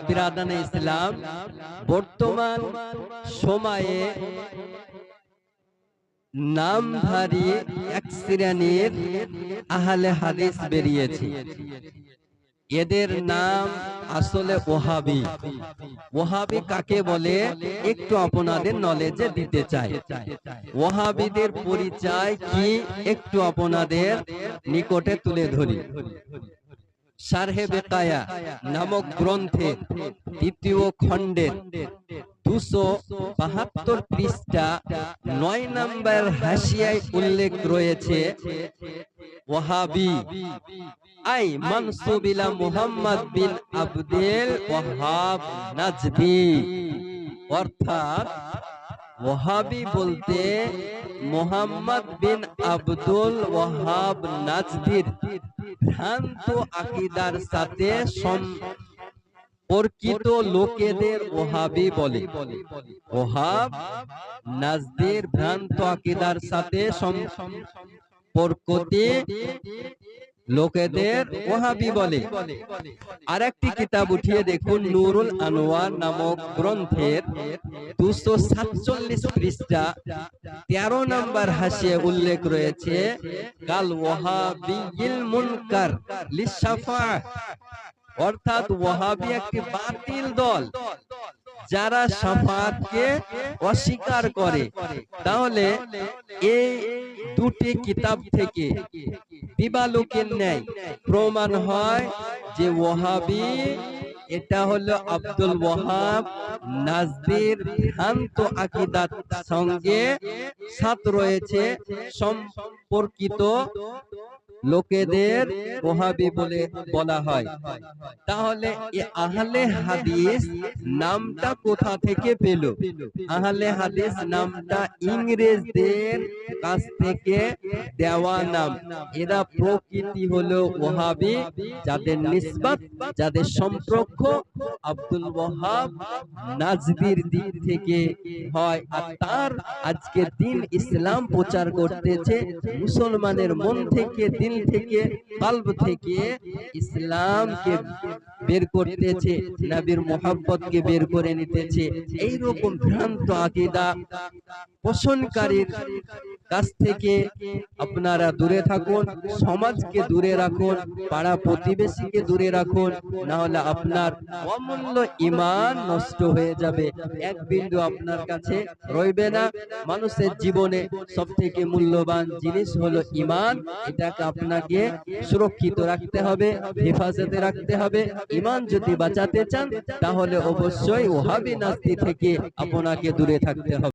বিরাদানে ইসলাম, বর্তমান সময়ে নামধারী এক শ্রেণীর আহলে হাদিস বেরিয়েছে। এদের নাম আসলে ওহাবি। ওহাবি কাকে বলে একটু আপনাদের নলেজে দিতে চাই। ওহাবিদের পরিচয় কি একটু আপনাদের নিকটে তুলে ধরি। শারহে বেকায়া নামক গ্রন্থের দ্বিতীয় খণ্ডের 272 পৃষ্ঠা 9 নম্বর হাসিয়ায় উল্লেখ রয়েছে, ওয়াহাবি আই মানসুব ইলা মুহাম্মদ বিন আবদুল ওয়াহাব নাজদি। অর্থাৎ ওয়াহাবি বলতে মুহাম্মদ বিন আবদুল ওয়াহাব নাজদির ভ্রান্ত আকীদার সাথে সম্পর্কিত লোকেদের ওহাবি বলে। ওহাব নাজদির ভ্রান্ত আকীদার সাথে সম্পর্কিত লোকেদের ওহাবি বলে। আরেকটি কিতাব উঠিয়ে দেখুন, নুরুল আনোয়ার নামক গ্রন্থের 247 পৃষ্ঠা 13 নম্বর হাসিয়ে উল্লেখ রয়েছে, কাল ওয়াহাবিয়িল মুনকার লিশাফাআহ। অর্থাৎ ওয়াহাবি একটি বাতিল দল যারা শাফাআতকে অস্বীকার করে। তাহলে এই দুটি কিতাব থেকে দিবালোকের ন্যায় প্রমাণ হয় যে ওয়াহাবি এটা হলো আব্দুল ওয়াহাব নাজদির ভ্রান্ত আকীদার সঙ্গে সাথ রয়েছে সম্পর্কিত লোকেদের ওহাবি বলে বলা হয়। তাহলে এই আহলে হাদিস নামটা কোথা থেকে পেল? আহলে হাদিস নামটা ইংরেজদের কাছ থেকে দেওয়া নাম। এরা প্রকৃতি হলো ওহাবি, যাদের নিসবত, যাদের সম্পর্ক আব্দুল ওয়াহাব নাজদির দিক থেকে হয়। আর তার আজকে দিন ইসলাম প্রচার করতেছে, মুসলমানের মন থেকে, দিল থেকে, কলব থেকে ইসলামকে বের করতেছে, নবীর মোহাব্বতকে বের করে নিতেছে। এই রকম ভ্রান্ত আকীদা পোষণকারীর কাছ থেকে আপনারা দূরে থাকুন, সমাজকে দূরে রাখুন, পাড়া প্রতিবেশীকে দূরে রাখুন, না হলে আপনার অমূল্য ঈমান নষ্ট হয়ে যাবে, এক বিন্দু আপনার কাছে রইবে না। মানুষের জীবনে সবথেকে মূল্যবান জিনিস হলো ঈমান। এটাকে আপনাকে সুরক্ষিত রাখতে হবে, হেফাজতে রাখতে হবে। ঈমান যদি বাঁচাতে চান তাহলে অবশ্যই ওহাবি নাজদি থেকে আপনাকে দূরে থাকতে হবে।